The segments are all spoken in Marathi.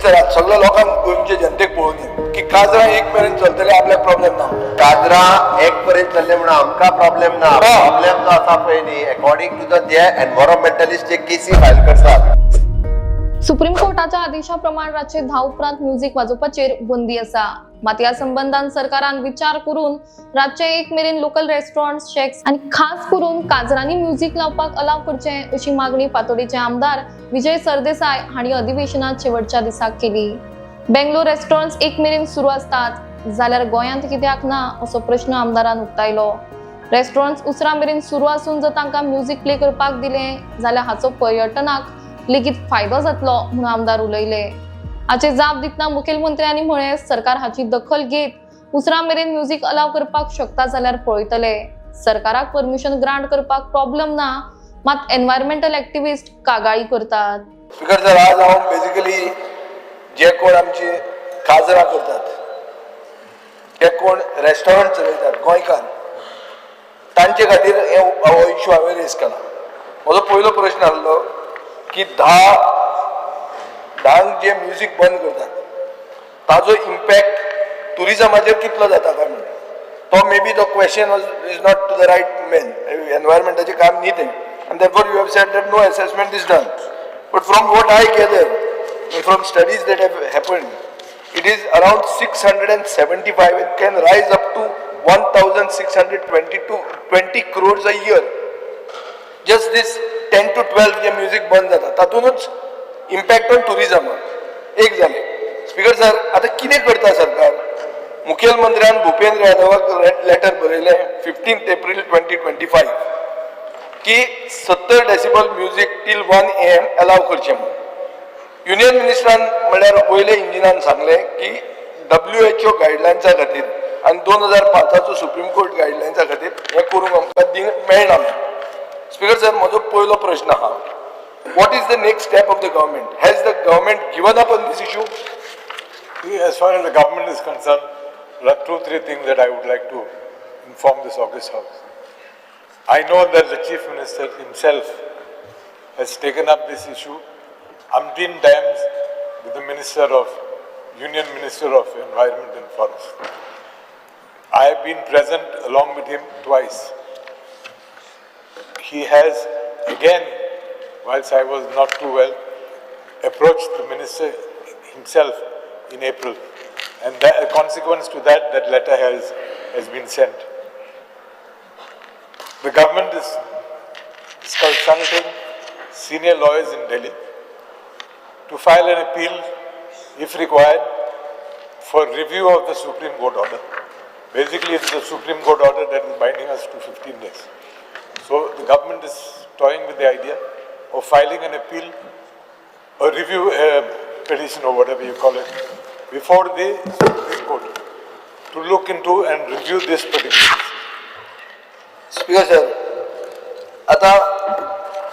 मिनिस्टर सगळ्या लोकांक गोंयच्या जनतेक पळोवन येवन की काजरां एक मेरेन चलतले आपल्याक प्रॉब्लेम ना. काजरां एक पर्यंत चल्ले म्हणून आमकां प्रॉब्लेम ना. प्रॉब्लेम जो आसा पळय न्ही अकॉर्डिंग टू द जे एनवायरमेंटलिस्ट जे केसी फायल करतात. सुप्रीम कोर्टाच्या आदेशाप्रमाण रातचे 10 उपरांत म्युझिक वाजोवपाचेर बंदी आसा. मात ह्या संबंधान सरकारान विचार करून रातचे 1 मेरेन लोकल रेस्टॉरंट्स, शेक्स आणि खास करून काजरांनी म्युझिक लावपाक अलाव करचे अशी मागणी फातोडेचे आमदार विजय सरदेसाय हांणी अधिवेशनात शेवटच्या दिसाक केली. बेंगलोर रेस्टॉरंट्स 1 मेरेन सुरू असतात जाल्यार गोंयांत कित्याक ना असो प्रश्न आमदारान उक्तायलो. रेस्टॉरंट्स उसरा मेरेन सुरू आसून जर तांकां म्युझिक प्ले करपाक दिले जाल्यार हाचो पर्यटनाक लेगीत फायदो जातलो म्हणून आमदार उलयले. हाचे जाप दितना मुखेलमंत्र्यांनी म्हळे सरकार हाची दखल घेत उसरा मेरेन म्युझिक अलाव करपाक शकता जाल्यार पळयतले. सरकाराक परमिशन ग्रांट करपाक प्रॉब्लेम ना, मात एन्व्हायरमेंटल एक्टिविस्ट कागाळी करतात. स्पीकर सर, आज हांव बेसिकली जे कोण आमची काजरां करतात, जे कोण रेस्टॉरंट चलयतात गोंयकार, तांचे खातीर हो इश्यू हांवें रेज केला. म्हजो पयलो प्रश्न आसलो की 10 जे म्युझिक बंद करतात ताजो इम्पॅक्ट टुरिजमाचेर कितलो जाता काय म्हणून. तो मे बी तो question is not to the right man. एनवायरमेंटाचें काम न्ही तें, and therefore you have said that no assessment is done. But from what I gather, from studies that have happened, it is around 675 and can rise up to 1,620 crores a year. Just this 10 to 12 जे म्युझिक बंद जाता तातूनच इम्पॅक्ट ऑन टुरिजम एक जाले. स्पीकर सर, आता कितें करता सरकार? मुखेलमंत्र्यान भुपेंद्र यादवाक लेटर बरयलें 15 एप्रिल 2025 की 70 decibel music till 1 AM allow करचें म्हणून. युनियन मिनिस्टरान म्हळ्यार पयले इंजिनान सांगलें की WHO गायडलायन्सा खातीर आनी 2005 सुप्रीम कोर्ट गायडलायन्सा खातीर हें करूंक आमकां मेळना. स्पीकर सर, म्हजो पयलो प्रश्न आहा, what is the next step of the government? Has the government given up on this issue? As far as the government is concerned, there are 2-3 things that I would like to inform this august house. I know that the Chief Minister himself has taken up this issue umpteen times with the Union Minister of Environment and Forest. I have been present along with him twice. He has again, whilst I was not too well, approached the minister himself in April, and a consequence to that letter has been sent. The government is consulting senior lawyers in Delhi to file an appeal, if required, for review of the Supreme Court order. Basically, it's the Supreme Court order that is binding us to 15 days. So the government is toying with the idea of filing an appeal, a review petition or whatever you call it, before the Supreme Court to look into and review this particular issue. Speaker sir, आता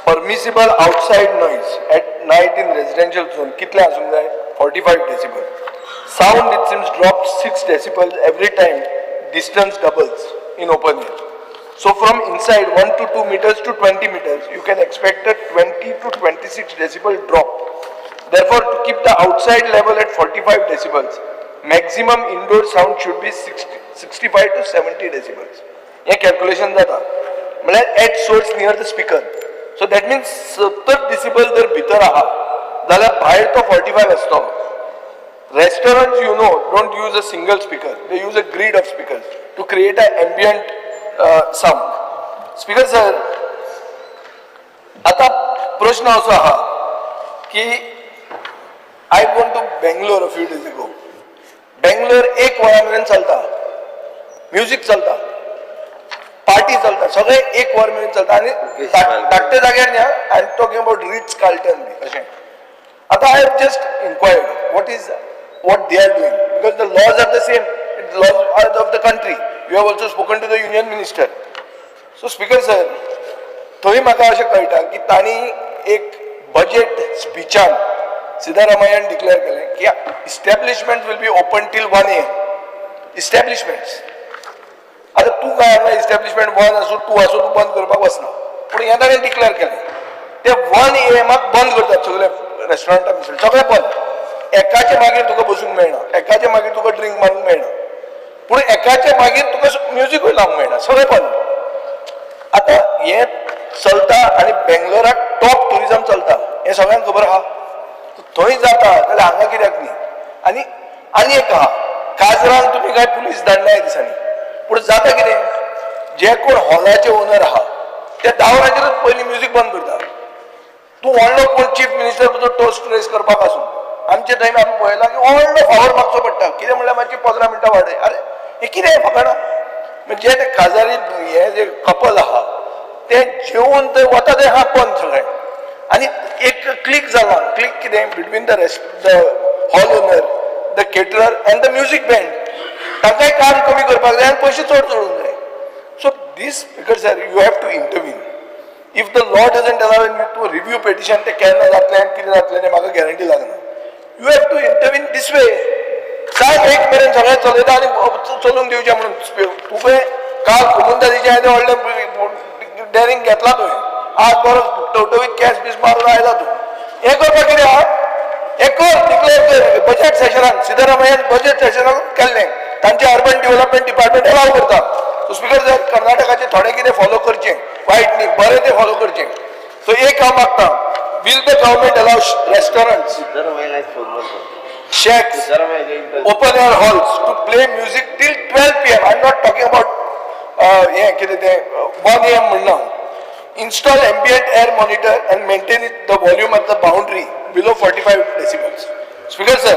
permissible outside noise at night in residential zone कितले आसूंक जाय? 45 decibel. Sound it seems dropped 6 decibels every time distance doubles in open air. So from inside 1 to 2 meters to 20 meters, you can expect a 20 to 26 decibel drop. Therefore, to keep the outside level at 45 decibels, maximum indoor sound should be 65 to 70 decibels. हे calculation जाता. म्हळ्यार at source near the speaker. So that means 70 decibel जर भितर आहा जाल्यार भायर तो 45 असतो. Restaurants, you know, don't use a single speaker. They use a grid of speakers to create an ambient sound. Speaker sir, आता प्रश्न असो आहा की I went to Bangalore a few days ago. Bangalore 1 वरा मेरेन चलता, म्युझिक चलता, पार्टी चलता, सगळे 1 वर मेरेन चलता आणि धाकटे जाग्यार न्ही, I am talking about Ritz Carlton बी अशें. आता I have just inquired what they are doing, because the laws are the same. The laws are of the country. You have also spoken to the union minister. So speaker sir, थंय म्हाका अशें कळटा की तांणी एक बजेट स्पीचान सिद्धारामय्यान डिक्लेअर केलें की establishment will be open till 1 AM. Establishments. आता तूं काय हांगा इस्टॅब्लिशमेंट 1 आसूं 2 आसूं तूं बंद करपाक वचना, पूण ह्या ताणें डिक्लेअर केलें ते 1 AM बंद करतात सगळे रेस्टॉरंटां सगळे बंद. एकाचे मागीर तुका बसूंक मेळना, एकाचे मागीर तुका ड्रिंक मारूंक मेळना, पूण एकाचे मागीर तुका म्युझिकूय लावंक मेळना, सगळें बंद. आतां हें चलता आनी बेंगलोराक टॉप टुरिजम चलता, हें सगळ्यांक खबर आहा. थंय जाता जाल्यार हांगा कित्याक न्ही? आनी एक आहा, काजरांक तुमी काय पुलीस धाडल्या ह्या दिसांनी, पूण जाता कितें? जे कोण हॉलाचे ओनर आहा त्या दावराचेरच पयलीं म्युझिक बंद करता. तूं व्हडलो कोण चीफ मिनिस्टर तुजो टोस्ट रेस करपाक आसूं, आमचे टायम आमी पळयला की व्हडलो फावर मागचो पडटा, कितें म्हणल्यार मातशी 15 मिनटां वाडय. अरे हे कितें फकाणां? म्हणजे ते काजारी हे जे कपल आहा ते जेवून थंय वता ते हा बंद सगळें. आनी एक क्लिक जाला, क्लिक कितें between the hall owner, the caterer and the music band. तांकांय काम कमी करपाक जाय आनी पयशे चड जोडूंक जाय. So these speakers are you have to intervene. If the law doesn't allow you to review petition ते केन्ना जातलें आनी कितें जातलें तें म्हाका गॅरंटी लागना. यू हॅव टू इंटरवीन दीस वे. सायब एक मेरेन सगळें चलयता आनी चलूंक दिवचें म्हणून. तुवें काल कुमुंदादीचें येदें व्हडलें डॅरिंग घेतला तुवें, आज बरो टवटवीत कॅश बीस मारून आयला तूं. हें करपाक कितें आहा? हें कर, डिक्लेअर कर. बजेट सेशनाक सिद्धरामय्यान बजेट सेशनाक केल्लें, तांचे अर्बन डेव्हलपमेंट डिपार्टमेंट अलाव करता. सो स्पीकर साहेब कर्नाटकाचे थोडे कितें फॉलो करचें, वायट न्ही, बरें तें फॉलो करचें. सो एक हांव मागता, will the government allow restaurants, shacks, open air halls to play music till 12 p.m. I'm not talking about 1 a.m. म्हणना. Install ambient air monitor and maintain the volume at the boundary below 45 decibels. Speaker sir,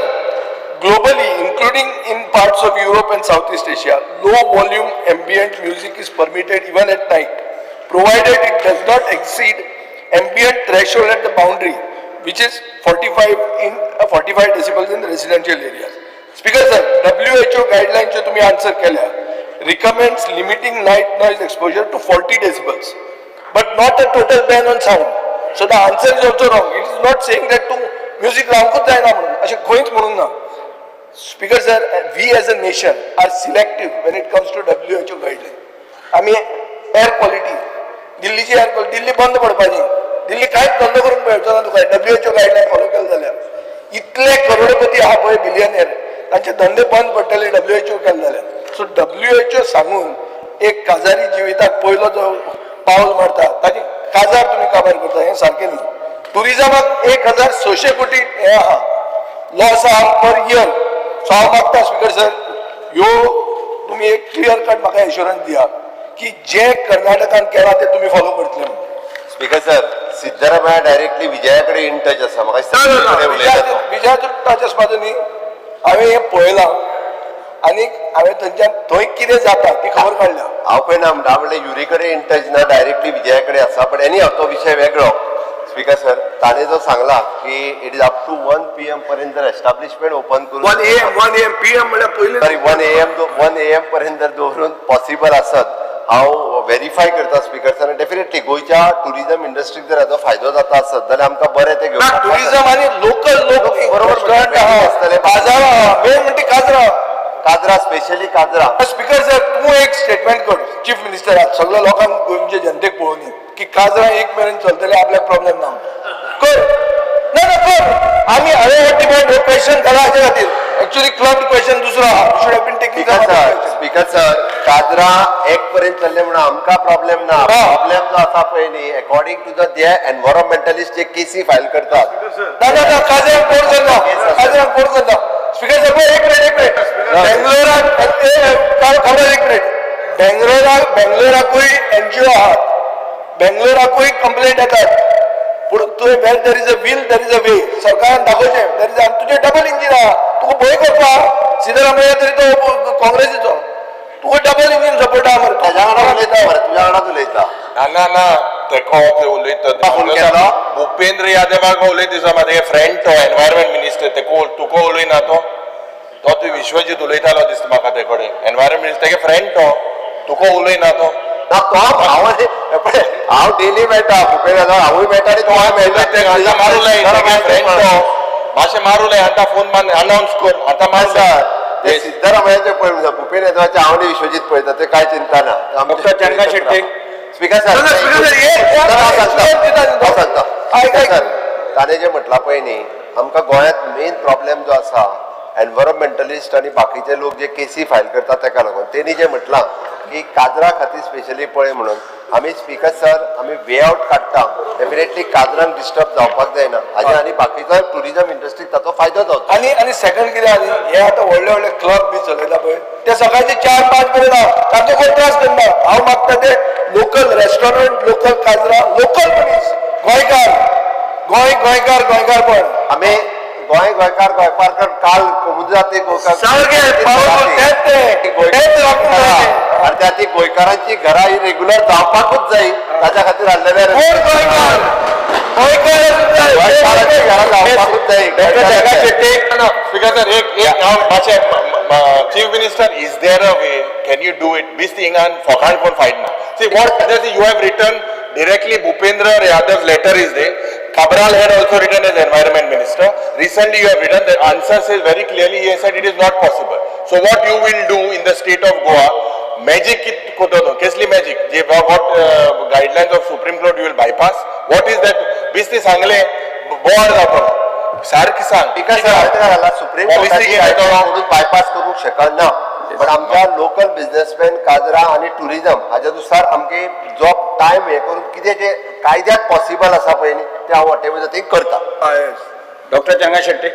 globally, including in parts of Europe and Southeast Asia, low volume ambient music is permitted even at night, provided it does not exceed ambient threshold at the boundary, which is 45 decibels in residential areas. Speaker sir, WHO guidelines चे तुम्ही आन्सर केल्या, recommends limiting night noise exposure to 40 decibels, but not a total ban on sound. So the answer is also wrong. It is not saying that तू म्युझिक लावंकूच जायना म्हणून, अशें खंयच म्हणूंक ना. Speaker sir, we as a nation are selective when it comes to WHO guideline. आमी एअर क्वालिटी, दिल्लीची एअर क्वालिटी, दिल्ली बंद पडपाची, दिल्ली कांयच धंदो करूंक मेळचो ना तुका WHO गायडलायन फॉलो केले जाल्यार. इतले करोडपती आहा पळय बिलियनियर, तांचे धंदे बंद पडटले WHO केले जाल्यार. सो WHO सांगून एक काजारी जिविताक पयलो जो पावल मारता ताची काजार तुमी काबार करता, हें सारकें न्ही. टुरिजमाक 1600 कोटी हे आहा लॉस आहा पर इयर. सो हांव मागता स्पीकर सर, ह्यो तुमी एक क्लियर कट म्हाका एश्युरन्स दिया की जे कर्नाटकान केला ते तुम्ही फॉलो करतले म्हणून. स्पीकर सर, सिद्धरामय्या डायरेक्टली विजयाकडे इन टच आसा. म्हाका विजयाचो टच आसपाचो न्ही. हांवें हें पळयलां आनी हांवें थंयच्यान थंय कितें जाता ती खबर काडल्या. हांव पळयना म्हणटा म्हणल्यार युरी कडेन इन टच ना, डायरेक्टली विजयाकडे आसा. पण एनी तो विशय वेगळो. स्पीकर सर, ताणे जो सांगला की it is up to 1 PM पर्यंत जर एस्टाब्लिशमेंट ओपन करून 1 AM PM म्हणल्यार पयलीं सॉरी 1 AM पर्यंत जर दवरून पॉसिबल आसत, हांव व्हेरीफाय करता स्पीकर सर. डेफिनेटली गोंयच्या टुरिजम इंडस्ट्रीक जर हाचो फायदो जाता आसत जाल्यार आमकां बरें ते घेवपाक. टुरिजम आनी लोकल लोक बरोबर आसतले. बाजार मेन म्हणजे काजरा, स्पेशली काजरा. स्पीकर सर, तूं एक स्टेटमेंट कर चीफ मिनिस्टराक सगळ्या लोकांक गोंयच्या जनतेक पळोवन की काजरा एक मेरेन चलतले, आपल्याक प्रॉब्लेम ना कर. ना कर. आमी हांवें डिमांड हो क्वेश्चन केला हाचे खातीर. एक्चुअली क्लब क्वेश्चन दुसरो आहा. Should have been taking. Speaker sir, काजरा 1 पर्यंत चल्ले म्हणून आमकां प्रॉब्लेम ना. प्रॉब्लेम जो आसा पळय न्ही, अकॉर्डिंग टू द जे एनवायरमेंटलिस्ट जे केसी फायल करतात. ना काजराक कोण करता, काजराक कोण करता. स्पीकर सर एक मिनिट बेंगलोराक खबर एक मिनिट बेंगलोराकूय NGO आहात, बेंगलोराकूय कंप्लेंट येतात. पूण तुवें where there is a will there is a way. सरकारान दाखोवचें देर इज. तुजें डबल इंजीन आहा. तुका भंय करपा सिद्धरामय्या तरी तो काँग्रेसीचो, तुका डबल इंजीन सपोर्ट आहा मरे. तुज्या वांगडाच उलयता. ना तेको ते उलयता भुपेंद्र यादवाक उलयता दिसा म्हाजे फ्रेंड तो एनवायरमेंट मिनिस्टर, तुका उलयना तो तूं विश्वजीत उलयतालो दिसता म्हाका ते कडेन. एनवायरमेंट मिनिस्टर तेगे फ्रेंड तो, तुका उलयना तो. हांव डेली मेळटा भुपेंद्र यादव, हांवूय मेळटा आनी तो मारूलाय फ्रेंड तो मातशें मारूलाय. आतां फोन मान अनाउन्स कर आतां मारता. ते सिद्धरामय्याचे पळय भुपेंद्र यादवाचे हांव आनी विश्वजीत पळयता, ते कांय चिंता ना. Doctor Chandra Shetty speaker sir, ताणें जें म्हटलां पळय न्ही, आमकां गोंयांत मेन प्रॉब्लेम जो आसा एनवायरमेंटलिस्ट आणि बाकीचे लोक जे केसी फायल करतात ताका लागून तेणी जें म्हटलां की काजरा खातीर स्पेशली पळय म्हणून आमी स्पीकर सर आमी वे आउट काडटा डेफिनेटली काजरांक डिस्टर्ब जावपाक जायना हाजे आनी बाकीचो टुरिजम इंडस्ट्रीक ताचो फायदो जावता. आणि सेकंड कितें आनी हे आतां व्हडले व्हडले क्लब बी चलयता पळय ते सकाळचे 4-5 पर्यंत तांचो कोण त्रास करना. हांव मागता ते लोकल रेस्टॉरंट लोकल काजरा लोकल मनीस गोंयकार पण आमी गोंयकार काल कोमुजाती सारके powerful आणि त्या ती गोंयकारांची घरां ही रेग्युलर जावपाकूच जाय ताच्या खातीर हाडलेले गोंयकारांची घरां जावपाकूच जाय. Speaker sir, एक हांव मातशें chief minister is there a way can you do it बिस्ट हिंगान फोकाण कोण फायट ना. See what you have written directly Bhupendra Yadav's letter is there. Cabral had also written as environment minister. Recently you have written the answer says very clearly he has said it is not possible. So what you will do in the state of Goa, magic kit kodo no, kesli magic. Je what guidelines of Supreme Court you will bypass. What is that? Business angle board जातो. सारखी सांग. बिकॉज सुप्रीम कोर्टाची बायपास करूंक शकना. पण आमच्या लोकल बिझनेसमॅन काजरा आणि टुरिजम हाच्या नुसार आमगे जो टायम हे करून कितें जे कायद्यात पॉसिबल आसा पळय न्ही ते हांव वॉटेवर ते करता. डॉक्टर चंगा शेट्टी.